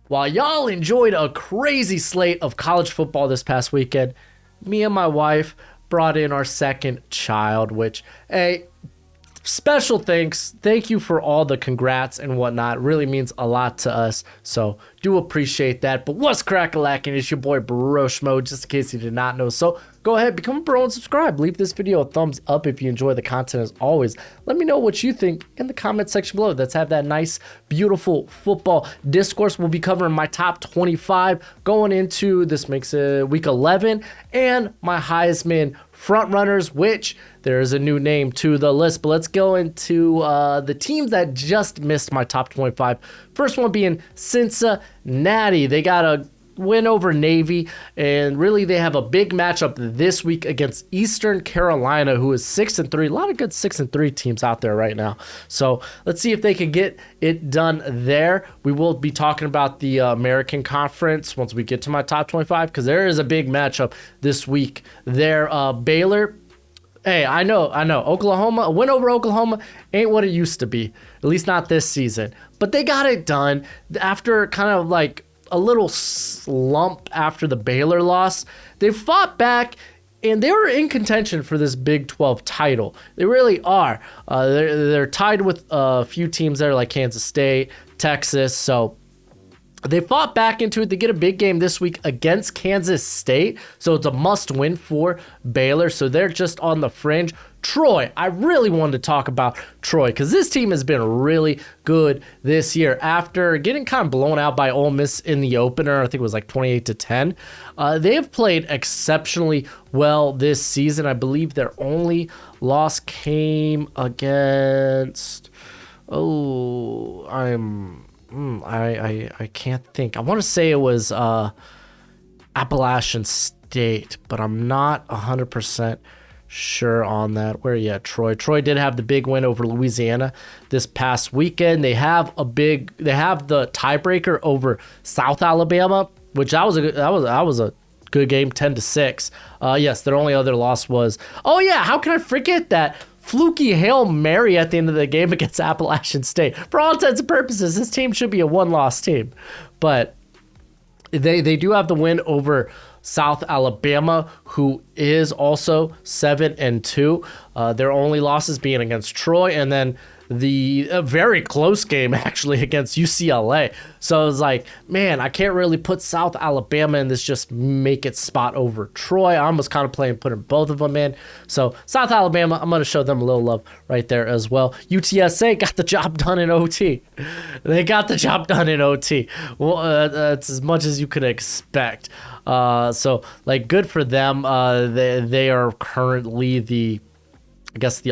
While y'all enjoyed a crazy slate of college football this past weekend, me and my wife brought in our second child, which, hey, special thanks. Thank you for all the congrats and whatnot. It really means a lot to us. So do appreciate that. But what's crack-a-lackin'? It's your boy Broshmo, just in case you did not know. So go ahead, become a bro and subscribe. Leave this video a thumbs up if you enjoy the content as always. Let me know what you think in the comment section below. Let's have that nice, beautiful football discourse. We'll be covering my top 25 going into this makes it week 11 and my Heisman front runners, which there is a new name to the list. But let's go into the teams that just missed my top 25. First one being Cincinnati. They got a win over Navy, and really they have a big matchup this week against Eastern Carolina, who is 6-3. A lot of good 6-3 teams out there right now. So let's see if they can get it done there. We will be talking about the American Conference once we get to my top 25, because there is a big matchup this week there. Baylor. Hey, I know. Oklahoma, a win over Oklahoma ain't what it used to be, at least not this season. But they got it done after kind of like a little slump after the Baylor loss. They fought back, and they were in contention for this Big 12 title. They really are. They're tied with a few teams there like Kansas State, Texas, so they fought back into it. They get a big game this week against Kansas State, so it's a must-win for Baylor, so they're just on the fringe. Troy, I really wanted to talk about Troy because this team has been really good this year. After getting kind of blown out by Ole Miss in the opener, I think it was like 28-10, they have played exceptionally well this season. I believe their only loss came against, I can't think. I want to say it was Appalachian State, but I'm not 100% sure on that. Where you at, Troy? Troy did have the big win over Louisiana this past weekend. They have the tiebreaker over South Alabama, which that was a good game, 10-6. Yes, their only other loss was, how can I forget that fluky Hail Mary at the end of the game against Appalachian State? For all intents and purposes, this team should be a one-loss team. But they do have the win over South Alabama, who is also 7-2. Their only losses being against Troy, and then a very close game actually against UCLA. So I was like, man, I can't really put South Alabama in this just make it spot over Troy. I almost kind of putting both of them in. So South Alabama, I'm going to show them a little love right there as well. UTSA got the job done in OT. They got the job done in OT. Well, that's as much as you could expect. So like good for them. They are currently the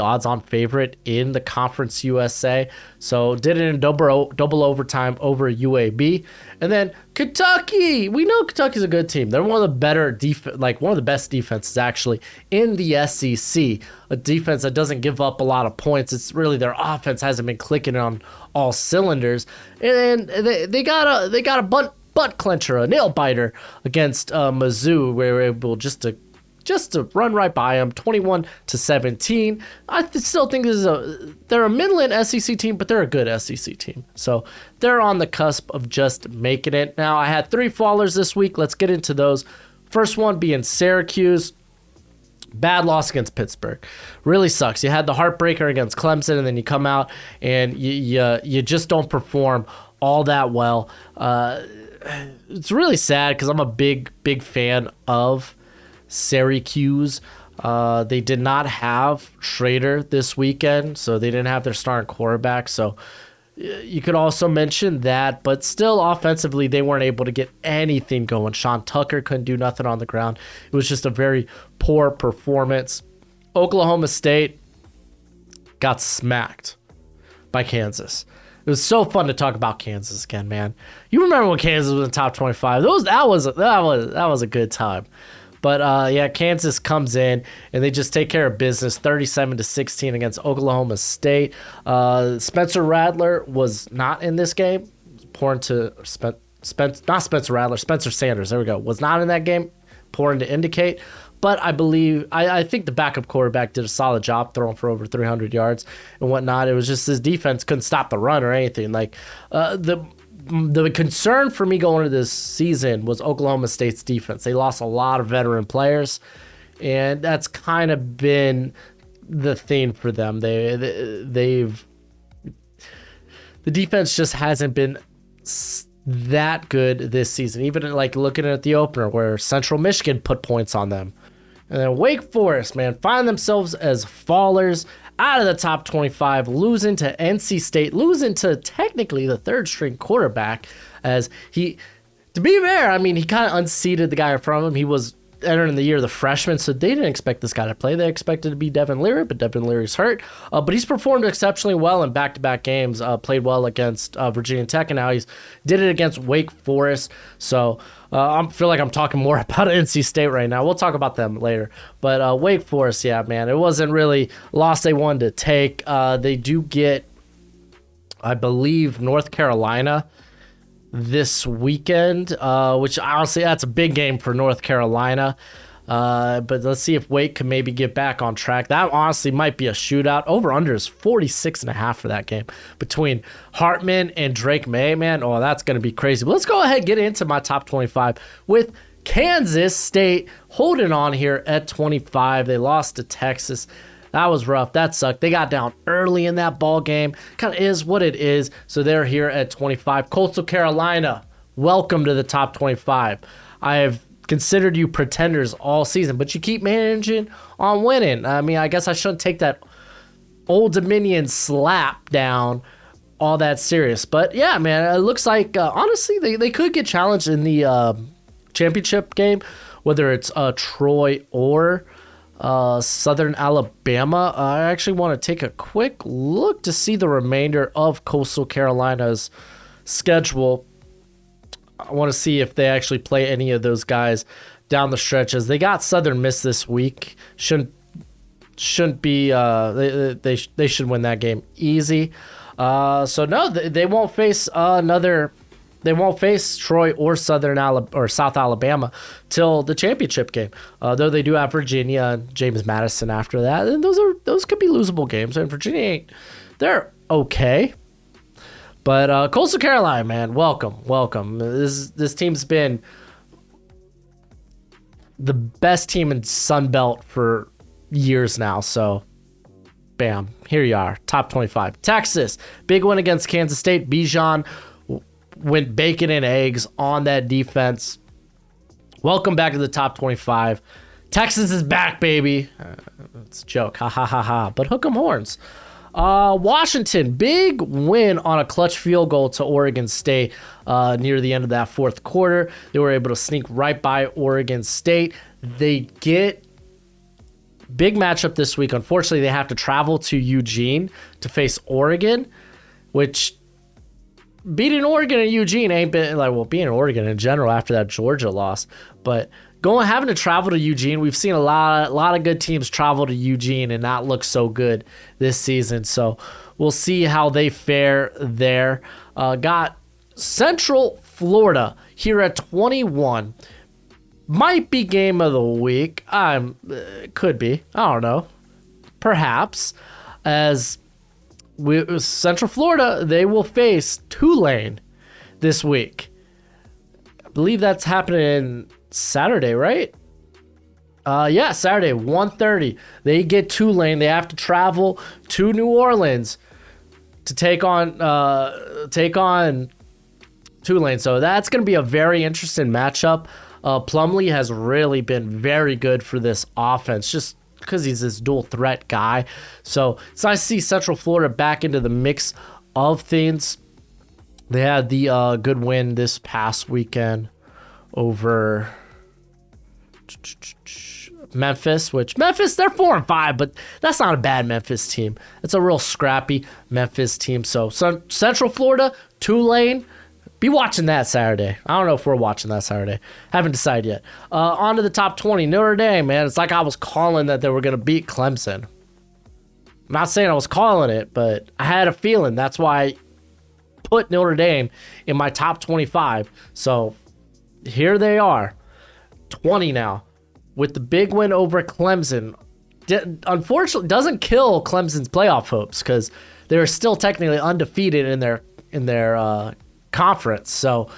odds-on favorite in the Conference USA. So did it in double overtime over UAB. And then Kentucky. We know Kentucky's a good team. They're one of the better one of the best defenses actually in the SEC. A defense that doesn't give up a lot of points. It's really their offense hasn't been clicking on all cylinders. And they got a butt clencher, a nail biter against Mizzou, where we're able just to run right by them, 21-17. I still think they're a Midland SEC team, but they're a good SEC team. So they're on the cusp of just making it. Now, I had 3 fallers this week. Let's get into those. First one being Syracuse. Bad loss against Pittsburgh. Really sucks. You had the heartbreaker against Clemson, and then you come out and you just don't perform all that well. It's really sad because I'm a big fan of Syracuse. They did not have Schrader this weekend, so they didn't have their starting quarterback. So you could also mention that, but still offensively, they weren't able to get anything going. Sean Tucker couldn't do nothing on the ground. It was just a very poor performance. Oklahoma State got smacked by Kansas. It was so fun to talk about Kansas again, man. You remember when Kansas was in the top 25? That was a good time. But Kansas comes in and they just take care of business, 37-16 against Oklahoma State. Spencer Rattler was not in this game. Spencer Sanders. There we go. Was not in that game. Important to indicate. But I think the backup quarterback did a solid job throwing for over 300 yards and whatnot. It was just his defense couldn't stop the run or anything. Like the the concern for me going into this season was Oklahoma State's defense. They lost a lot of veteran players, and that's kind of been the theme for them. The defense just hasn't been that good this season. Even like looking at the opener where Central Michigan put points on them. And then Wake Forest, man, find themselves as fallers out of the top 25, losing to NC State, losing to technically the third string quarterback as he, to be fair, I mean, he kind of unseated the guy in front of him. He was entering the year the freshman, so they didn't expect this guy to play. They expected to be Devin Leary, but Devin Leary's hurt. But he's performed exceptionally well in back-to-back games, played well against Virginia Tech, and now he's did it against Wake Forest. So I feel like I'm talking more about NC State right now. We'll talk about them later. But Wake Forest, yeah, man, it wasn't really a loss they wanted to take. They do get, I believe, North Carolina this weekend, which honestly, that's a big game for North Carolina. But let's see if Wake can maybe get back on track. That honestly might be a shootout. Over-under is 46.5 for that game between Hartman and Drake May, man. Oh, that's going to be crazy. But let's go ahead and get into my top 25 with Kansas State holding on here at 25. They lost to Texas. That was rough. That sucked. They got down early in that ball game. Kind of is what it is. So they're here at 25. Coastal Carolina, welcome to the top 25. I have considered you pretenders all season, but you keep managing on winning. I mean, I guess I shouldn't take that Old Dominion slap down all that serious. But yeah, man, it looks like, honestly, they could get challenged in the championship game, whether it's Troy or Southern Alabama. I actually want to take a quick look to see the remainder of Coastal Carolina's schedule. I want to see if they actually play any of those guys down the stretch, as they got Southern Miss this week. Shouldn't be they should win that game easy. So no, they won't face They won't face Troy or South Alabama till the championship game. Though they do have Virginia and James Madison after that, and those could be losable games. And Virginia they're okay. But Coastal Carolina, man, welcome. This team's been the best team in Sun Belt for years now. So, bam, here you are, top 25. Texas, big win against Kansas State. Bijan went bacon and eggs on that defense. Welcome back to the top 25. Texas is back, baby. It's a joke. Ha, ha, ha, ha. But hook 'em horns. Washington, big win on a clutch field goal to Oregon State near the end of that fourth quarter. They were able to sneak right by Oregon State. They get big matchup this week. Unfortunately, they have to travel to Eugene to face Oregon, which beating Oregon and Eugene ain't been like, well, beating Oregon in general after that Georgia loss, but having to travel to Eugene, we've seen a lot of good teams travel to Eugene and not look so good this season. So we'll see how they fare there. Got Central Florida here at 21. Might be game of the week. Could be. I don't know. Perhaps. As Central Florida, they will face Tulane this week. I believe that's happening Saturday, right? Yeah, Saturday, 1:30. They get Tulane. They have to travel to New Orleans to take on Tulane. So that's going to be a very interesting matchup. Plumlee has really been very good for this offense, just because he's this dual threat guy. So it's nice to see Central Florida back into the mix of things. They had the good win this past weekend over Memphis, they're 4-5, but that's not a bad Memphis team. It's a real scrappy Memphis team. So Central Florida, Tulane, be watching that Saturday. I don't know if we're watching that Saturday. Haven't decided yet. On to the top 20. Notre Dame, man. It's like I was calling that they were going to beat Clemson. I'm not saying I was calling it, but I had a feeling. That's why I put Notre Dame in my top 25. So here they are, 20 now, with the big win over Clemson. Unfortunately, doesn't kill Clemson's playoff hopes because they're still technically undefeated in their conference. So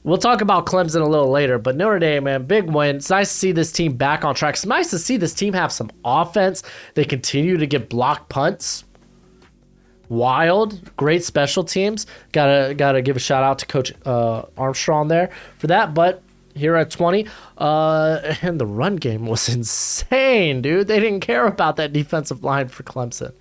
we'll talk about Clemson a little later, but Notre Dame, man, big win. It's nice to see this team back on track. It's nice to see this team have some offense. They continue to get blocked punts. Wild, great special teams. Gotta give a shout out to Coach Armstrong there for that. But here at 20, and the run game was insane, dude. They didn't care about that defensive line for Clemson.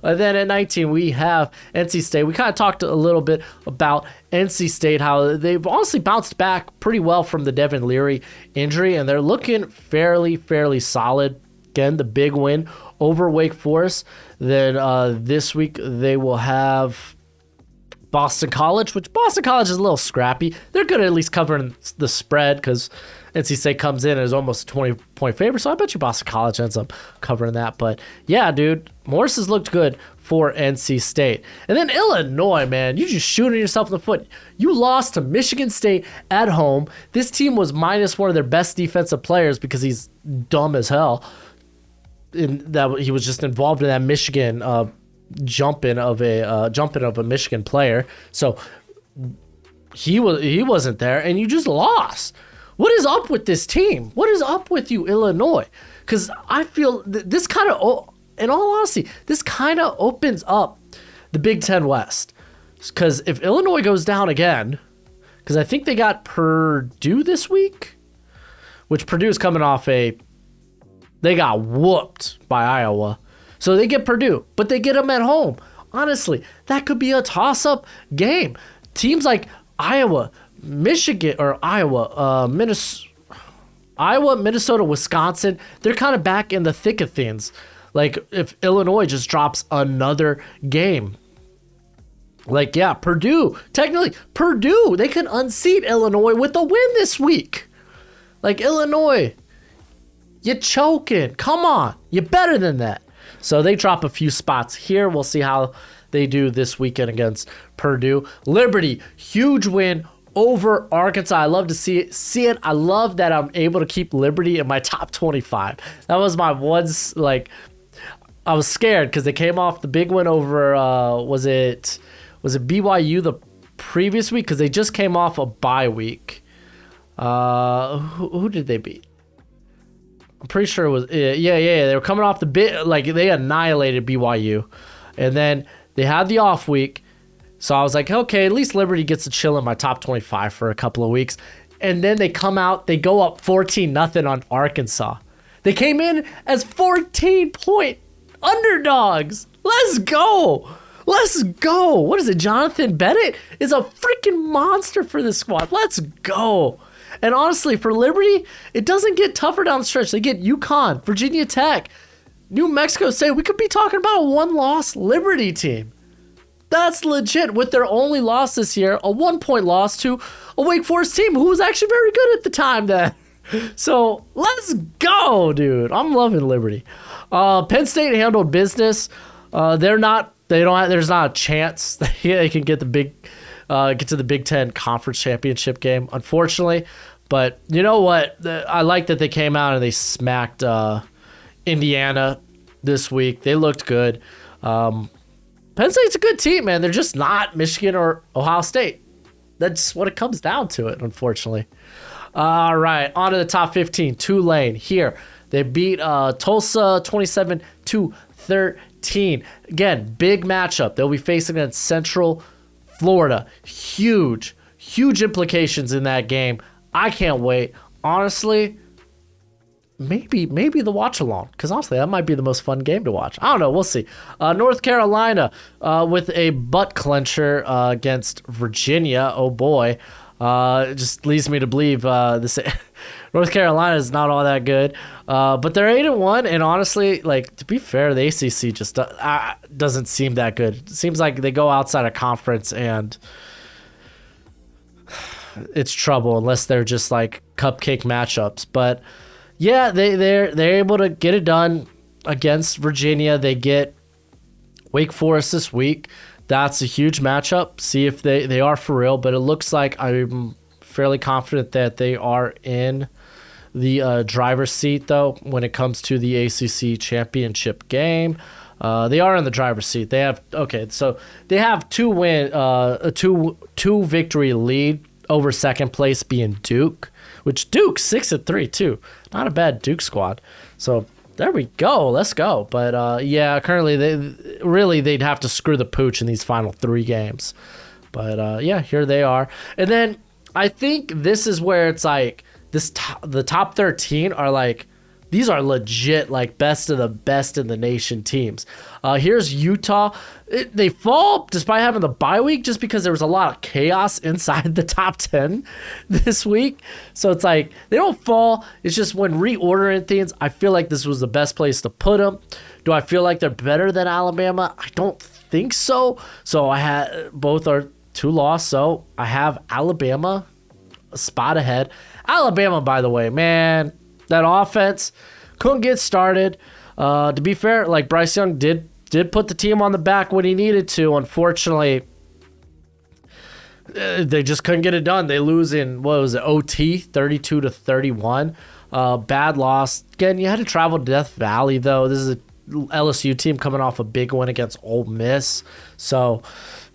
Then at 19, we have NC State. We kind of talked a little bit about NC State, how they've honestly bounced back pretty well from the Devin Leary injury, and they're looking fairly solid. Again, the big win over Wake Forest. Then this week they will have Boston College, which Boston College is a little scrappy. They're good at least covering the spread because NC State comes in as almost a 20-point favorite, so I bet you Boston College ends up covering that. But yeah, dude, Morris has looked good for NC State. And then Illinois, man, you just shooting yourself in the foot. You lost to Michigan State at home. This team was minus one of their best defensive players because he's dumb as hell. In that he was just involved in that Michigan jumping of a Michigan player, so he wasn't there, and you just lost. What is up with this team? What is up with you, Illinois? Because I feel this kind of, in all honesty, this kind of opens up the Big Ten West. Because if Illinois goes down again, because I think they got Purdue this week, which Purdue's coming off they got whooped by Iowa. So they get Purdue, but they get them at home. Honestly, that could be a toss-up game. Teams like Iowa, Michigan, or Minnesota, Wisconsin, they're kind of back in the thick of things. Like if Illinois just drops another game. Like, yeah, Purdue, they can unseat Illinois with a win this week. Like, Illinois, you're choking. Come on. You're better than that. So they drop a few spots here. We'll see how they do this weekend against Purdue. Liberty, huge win over Arkansas. I love to see it. I love that I'm able to keep Liberty in my top 25. That was my ones, like, I was scared because they came off the big win over, was it BYU the previous week? Because they just came off a bye week. Who did they beat? I'm pretty sure it was, yeah. They were coming off the bit, like they annihilated BYU. And then they had the off week. So I was like, okay, at least Liberty gets to chill in my top 25 for a couple of weeks. And then they come out, they go up 14-0 on Arkansas. They came in as 14-point underdogs. Let's go. What is it? Jonathan Bennett is a freaking monster for this squad. Let's go. And honestly, for Liberty, it doesn't get tougher down the stretch. They get UConn, Virginia Tech, New Mexico State. We could be talking about a one-loss Liberty team. That's legit with their only loss this year, a 1-point loss to a Wake Forest team who was actually very good at the time then. So let's go, dude. I'm loving Liberty. Penn State handled business. There's not a chance that they can get to the Big Ten Conference Championship game, unfortunately. But you know what? I like that they came out and they smacked Indiana this week. They looked good. Penn State's a good team, man. They're just not Michigan or Ohio State. That's what it comes down to, unfortunately. All right, on to the top 15. Tulane here. They beat Tulsa 27-13. Again, big matchup. They'll be facing against Central Florida. Huge implications in that game. I can't wait. Honestly, maybe the watch along, because honestly, that might be the most fun game to watch. I don't know. We'll see. North Carolina with a butt clencher against Virginia. Oh boy. It just leads me to believe this North Carolina is not all that good. But they're 8-1, and honestly, like, to be fair, the ACC just doesn't seem that good. It seems like they go outside of conference and it's trouble unless they're just like cupcake matchups. But yeah, they're able to get it done against Virginia. They get Wake Forest this week. That's a huge matchup. See if they are for real. But it looks like I'm fairly confident that they are in the driver's seat, though, when it comes to the ACC championship game. They are in the driver's seat. They have so they have two victory lead over second place being Duke, which Duke's 6-3 too. Not a bad Duke squad. So there we go. Let's go. But yeah, currently they'd have to screw the pooch in these final 3 games. But yeah, here they are. And then I think this is where it's like the top 13 are like, these are legit, like, best of the best in the nation teams. Here's Utah. They fall despite having the bye week just because there was a lot of chaos inside the top 10 this week. So it's like they don't fall. It's just when reordering things, I feel like this was the best place to put them. Do I feel like they're better than Alabama? I don't think so. So I had both are 2 loss. So I have Alabama a spot ahead. Alabama, by the way, man. That offense couldn't get started. To be fair, like Bryce Young did put the team on the back when he needed to. Unfortunately, they just couldn't get it done. They lose in, what was it, OT, 32-31. Bad loss. Again, you had to travel to Death Valley, though. This is a LSU team coming off a big win against Ole Miss. So,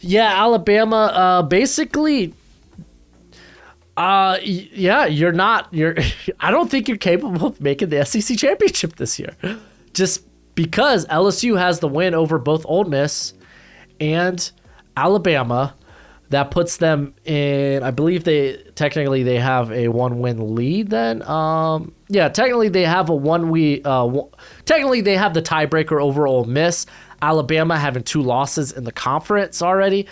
yeah, Alabama basically... yeah, I don't think you're capable of making the SEC championship this year. Just because LSU has the win over both Ole Miss and Alabama. That puts them in, I believe they have a 1-win lead then. Yeah, technically they have technically they have the tiebreaker over Ole Miss. Alabama having 2 losses in the conference already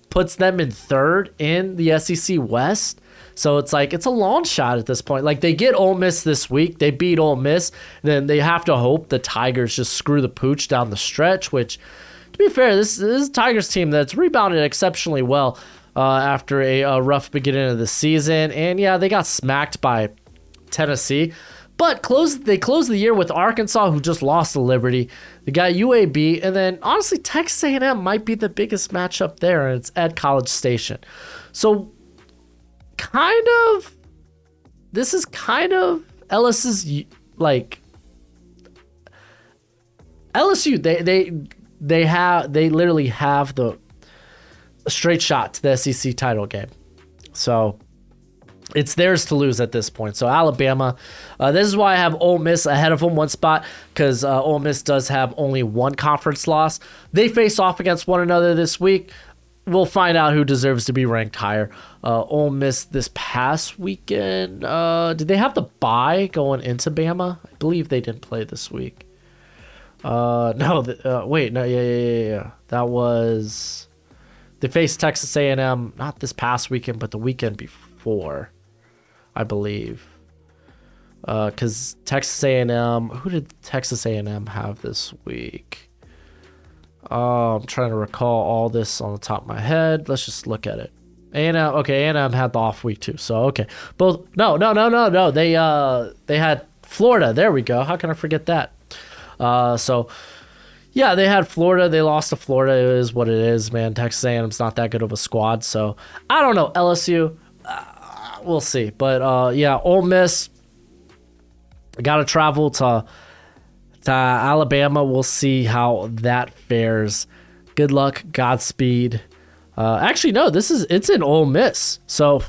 puts them in 3rd in the SEC West. So it's like, it's a long shot at this point. Like, they get Ole Miss this week. They beat Ole Miss. Then they have to hope the Tigers just screw the pooch down the stretch, which, to be fair, this is a Tigers team that's rebounded exceptionally well after a rough beginning of the season. And, yeah, they got smacked by Tennessee. But they closed the year with Arkansas, who just lost to Liberty. They got UAB. And then, honestly, Texas A&M might be the biggest matchup there, and it's at College Station. So, this is kind of Ellis's, like, LSU, they literally have the straight shot to the SEC title game. So it's theirs to lose at this point. So Alabama, this is why I have Ole Miss ahead of them 1 spot, because Ole Miss does have only 1 conference loss. They face off against one another this week. We'll find out who deserves to be ranked higher. Ole Miss this past weekend, did they have the bye going into Bama? I believe they didn't play this week. Yeah. That was, they faced Texas A&M, not this past weekend, but the weekend before, I believe. Because Texas A&M, who did Texas A&M have this week? I'm trying to recall all this on the top of my head. Let's just look at it. A&M had the off week too. So okay, both. No. They had Florida. There we go. How can I forget that? So yeah, they had Florida. They lost to Florida. It is what it is, man. Texas A&M's not that good of a squad. So I don't know. LSU, we'll see. But yeah, Ole Miss got to travel to Alabama. We'll see how that fares. Good luck, Godspeed. Actually, no, it's in Ole Miss. So,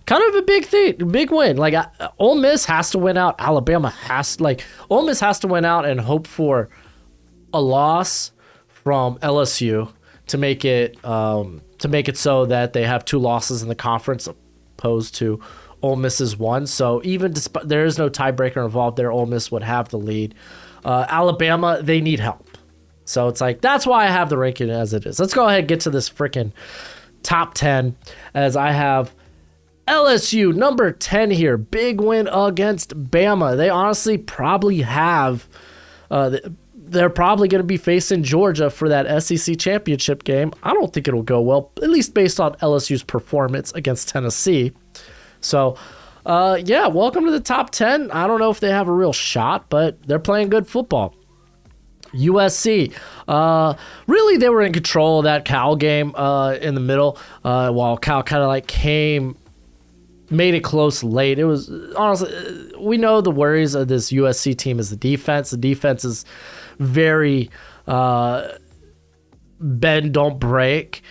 kind of a big win. Like, Ole Miss has to win out. Alabama Ole Miss has to win out and hope for a loss from LSU to make it so that they have 2 losses in the conference opposed to Ole Miss's 1. So even despite there is no tiebreaker involved there, Ole Miss would have the lead. Alabama, they need help. So it's like, that's why I have the ranking as it is. Let's go ahead and get to this freaking top 10, as I have LSU number 10 here. Big win against Bama. They honestly probably have, they're probably going to be facing Georgia for that SEC championship game. I don't think it'll go well, at least based on LSU's performance against Tennessee. So, yeah, welcome to the top 10. I don't know if they have a real shot, but they're playing good football. USC, really they were in control of that Cal game in the middle, while Cal kind of like made it close late. It was honestly, we know the worries of this USC team is the defense. The defense is very bend, don't break.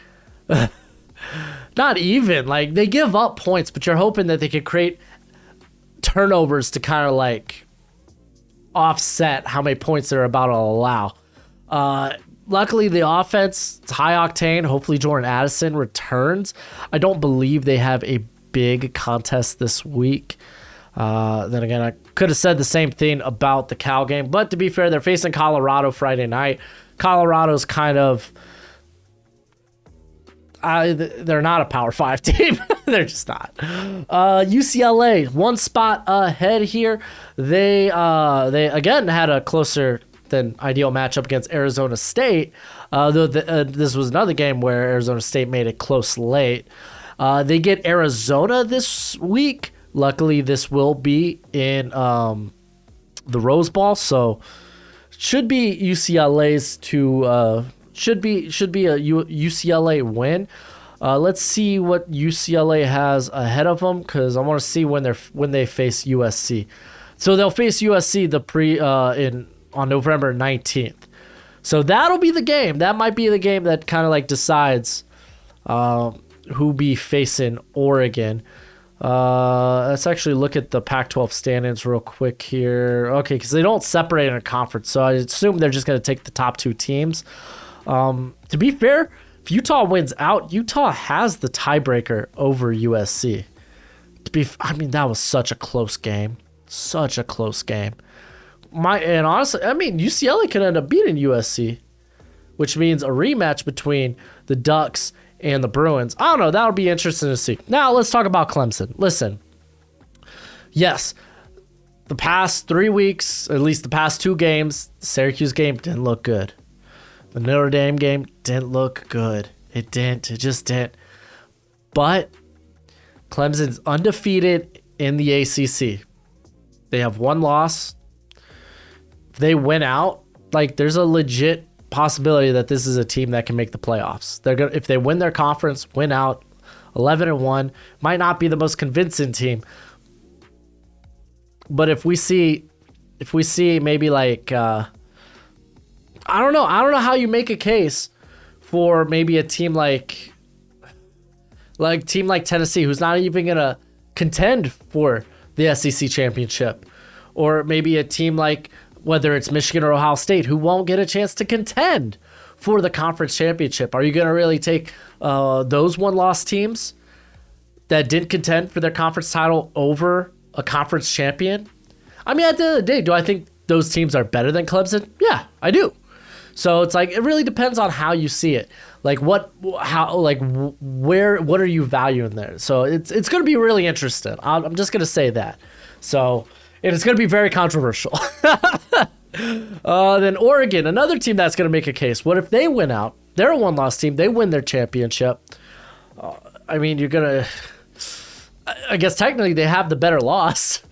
Not even. Like, they give up points, but you're hoping that they can create turnovers to kind of like offset how many points they're about to allow. Luckily, the offense, it's high octane. Hopefully, Jordan Addison returns. I don't believe they have a big contest this week. Then again, I could have said the same thing about the Cal game. But to be fair, they're facing Colorado Friday night. Colorado's kind of... they're not a Power 5 team. They're just not. UCLA, one spot ahead here. They again had a closer than ideal matchup against Arizona State. Though this was another game where Arizona State made it close late. They get Arizona this week. Luckily, this will be in the Rose Bowl, so should be UCLA's to should be a UCLA win. Let's see what UCLA has ahead of them, because I want to see when they face USC. So they'll face USC on November 19th. So that'll be the game. That might be the game that kind of like decides who be facing Oregon. Let's actually look at the Pac-12 standings real quick here. Okay, because they don't separate in a conference, so I assume they're just going to take the top two teams. To be fair, if Utah wins out, Utah has the tiebreaker over USC. That was such a close game. Such a close game. And honestly, UCLA could end up beating USC, which means a rematch between the Ducks and the Bruins. I don't know. That'll be interesting to see. Now, let's talk about Clemson. Listen. Yes, the past 3 weeks, at least the past 2 games, the Syracuse game didn't look good. The Notre Dame game didn't look good. It didn't. It just didn't. But Clemson's undefeated in the ACC. They have 1 loss. If they win out, there's a legit possibility that this is a team that can make the playoffs. If they win their conference, win out, 11-1, might not be the most convincing team. But if we see maybe I don't know how you make a case for maybe a team like Tennessee, who's not even gonna contend for the SEC championship, or maybe a team like, whether it's Michigan or Ohio State, who won't get a chance to contend for the conference championship. Are you gonna really take those 1-loss teams that didn't contend for their conference title over a conference champion? At the end of the day, do I think those teams are better than Clemson? Yeah, I do. So it's it really depends on how you see it. What are you valuing there? So it's going to be really interesting. I'm just going to say that. So, and it's going to be very controversial. Then Oregon, another team that's going to make a case. What if they win out? They're a 1-loss team. They win their championship. You're going to, I guess technically they have the better loss,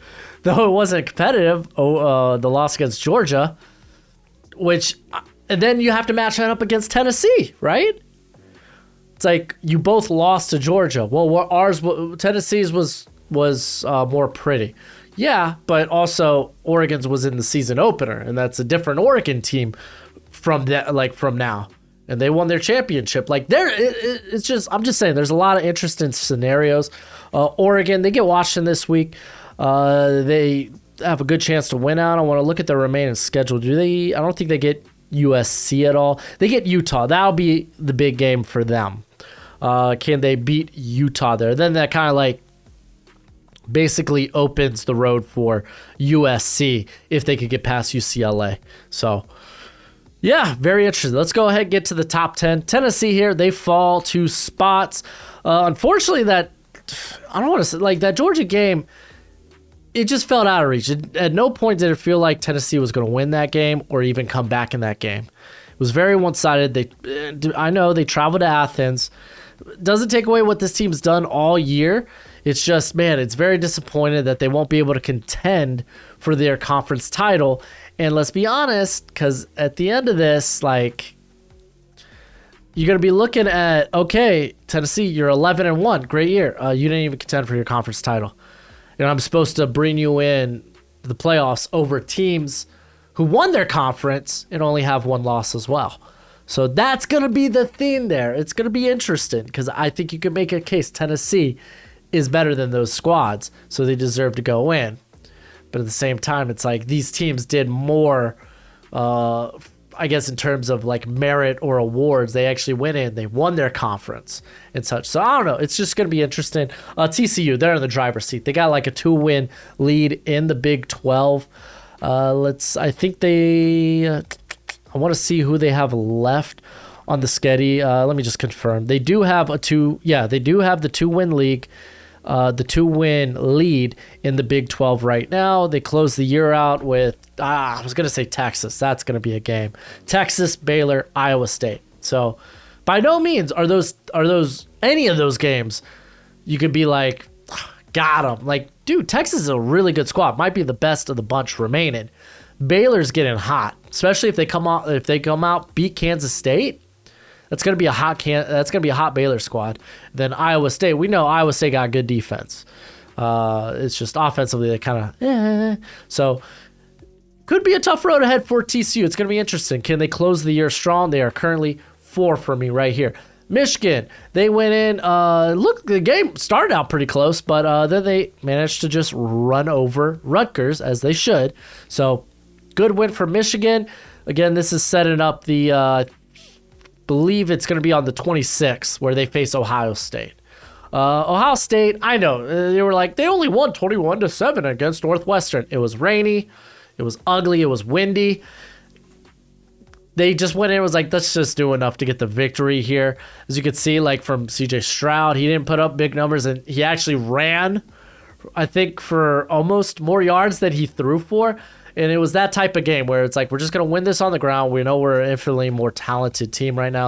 though it wasn't competitive. The loss against Georgia, and then you have to match that up against Tennessee, right? It's you both lost to Georgia. Well, Tennessee's was more pretty. Yeah, but also Oregon's was in the season opener, and that's a different Oregon team from now. And they won their championship. It's just, I'm just saying, there's a lot of interesting scenarios. Oregon, they get Washington this week. They have a good chance to win out. I want to look at their remaining schedule. I don't think they get USC at all. They get Utah. That'll be the big game for them. Can they beat Utah there? Then that kind of basically opens the road for USC if they could get past UCLA. So, yeah, very interesting. Let's go ahead and get to the top 10. Tennessee here, they fall 2 spots. Unfortunately, I don't want to say, that Georgia game, it just felt out of reach. At no point did it feel like Tennessee was going to win that game or even come back in that game. It was very one-sided. I know they traveled to Athens. Doesn't take away what this team's done all year. It's just, man, it's very disappointing that they won't be able to contend for their conference title. And let's be honest, because at the end of this, you're going to be looking at, okay, Tennessee, you're 11-1. Great year. You didn't even contend for your conference title. And I'm supposed to bring you in the playoffs over teams who won their conference and only have one loss as well. So that's going to be the theme there. It's going to be interesting because I think you could make a case Tennessee is better than those squads, so they deserve to go in. But at the same time, it's like these teams did more, I guess, in terms of like merit or awards. They actually went in, they won their conference and such. So I don't know. It's just going to be interesting. TCU, they're in the driver's seat. They got like a 2-win lead in the Big 12. I want to see who they have left on the schedule. Let me just confirm. They do have the 2-win league. The 2-win lead in the Big 12 right now. They close the year out with, I was going to say Texas. That's going to be a game. Texas, Baylor, Iowa State. So by no means are those any of those games you could be like, got them. Like, dude, Texas is a really good squad. Might be the best of the bunch remaining. Baylor's getting hot, especially if they come out, beat Kansas State. That's gonna be a hot Baylor squad. Then Iowa State, we know Iowa State got good defense. It's just offensively they kind of so could be a tough road ahead for TCU. It's gonna be interesting. Can they close the year strong? They are currently 4 for me right here. Michigan, they went in. Look, the game started out pretty close, but then they managed to just run over Rutgers as they should. So good win for Michigan. Again, this is setting up the. Believe it's going to be on the 26th where they face Ohio State. Ohio State, I know they were like they only won 21-7 against Northwestern. It was rainy, it was ugly, it was windy. They just went in and was like, let's just do enough to get the victory here. As you can see, like from CJ Stroud, he didn't put up big numbers and he actually ran, I think, for almost more yards than he threw for. And it was that type of game where it's like, we're just going to win this on the ground. We know we're an infinitely more talented team right now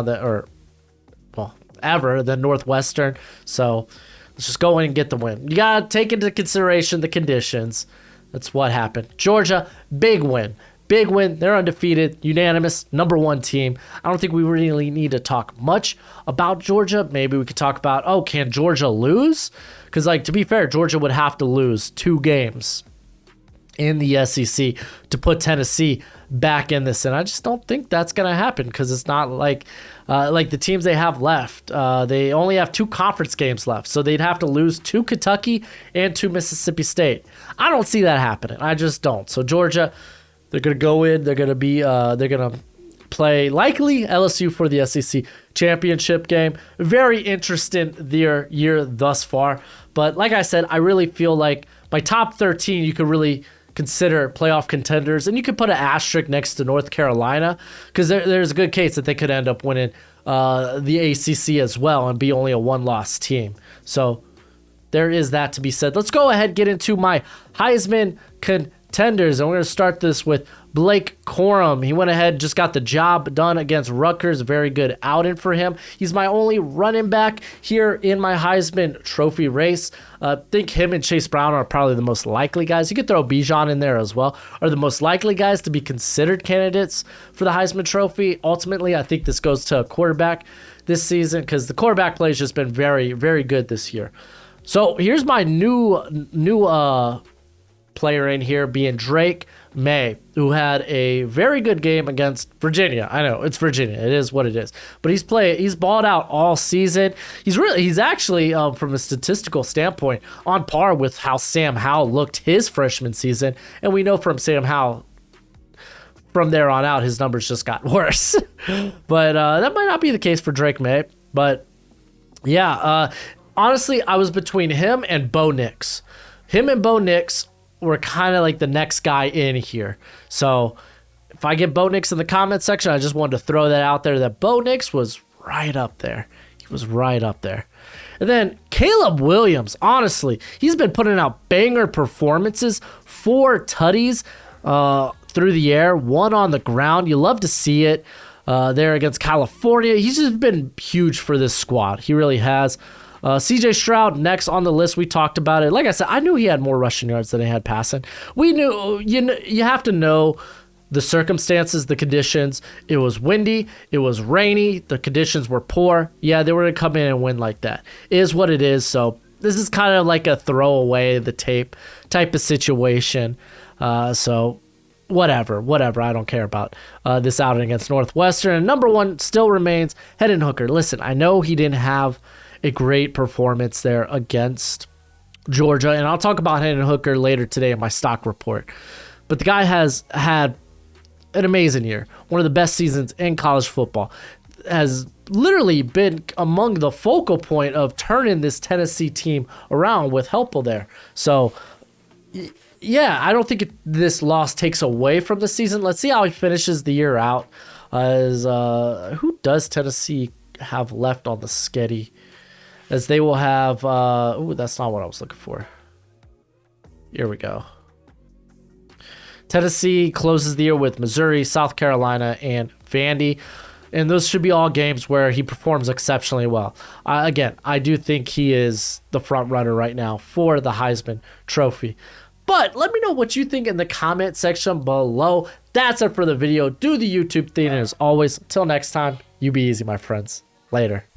ever than Northwestern. So let's just go in and get the win. You got to take into consideration the conditions. That's what happened. Georgia, big win. Big win. They're undefeated, unanimous, #1 team. I don't think we really need to talk much about Georgia. Maybe we could talk about, can Georgia lose? Because, to be fair, Georgia would have to lose 2 games in the SEC to put Tennessee back in this, and I just don't think that's going to happen because it's not like the teams they have left. They only have 2 conference games left, so they'd have to lose 2 Kentucky and 2 Mississippi State. I don't see that happening. I just don't. So Georgia, they're going to go in. They're going to play likely LSU for the SEC championship game. Very interesting their year thus far, but like I said, I really feel like my top 13 you could really consider playoff contenders, and you could put an asterisk next to North Carolina because there's a good case that they could end up winning the ACC as well and be only a 1-loss team. So there is that to be said. Let's go ahead and get into my Heisman contenders, and we're going to start this with Blake Corum. He went ahead and just got the job done against Rutgers. Very good outing for him. He's my only running back here in my Heisman Trophy race. I think him and Chase Brown are probably the most likely guys. You could throw Bijan in there as well. Are the most likely guys to be considered candidates for the Heisman Trophy. Ultimately, I think this goes to a quarterback this season because the quarterback play has just been very, very good this year. So here's my new player in here being Drake May, who had a very good game against Virginia. I know it's Virginia, it is what it is, but he's balled out all season. He's actually from a statistical standpoint on par with how Sam Howell looked his freshman season, and we know from Sam Howell from there on out his numbers just got worse. But that might not be the case for Drake May. But yeah, honestly, I was between him and Bo Nix. Him and Bo Nix were kind of like the next guy in here. So if I get Bo Nix in the comment section, I just wanted to throw that out there that Bo Nix was right up there. He was right up there. And then Caleb Williams, honestly, he's been putting out banger performances, 4 tutties through the air, 1 on the ground. You love to see it there against California. He's just been huge for this squad. He really has. CJ Stroud next on the list. We talked about it. Like I said, I knew he had more rushing yards than he had passing. We knew you have to know the circumstances, the conditions. It was windy. It was rainy. The conditions were poor. Yeah, they were going to come in and win like that. It is what it is. So this is kind of like a throw away the tape type of situation. So whatever. I don't care about this outing against Northwestern. And number one still remains Hendon Hooker. Listen, I know he didn't have a great performance there against Georgia, and I'll talk about Hendon Hooker later today in my stock report. But the guy has had an amazing year, one of the best seasons in college football, has literally been among the focal point of turning this Tennessee team around with Helpel there. So, yeah, I don't think this loss takes away from the season. Let's see how he finishes the year out. Who does Tennessee have left on the schedule? As they will have, that's not what I was looking for. Here we go. Tennessee closes the year with Missouri, South Carolina, and Vandy. And those should be all games where he performs exceptionally well. Again, I do think he is the front runner right now for the Heisman Trophy. But let me know what you think in the comment section below. That's it for the video. Do the YouTube thing. And as always, until next time, you be easy, my friends. Later.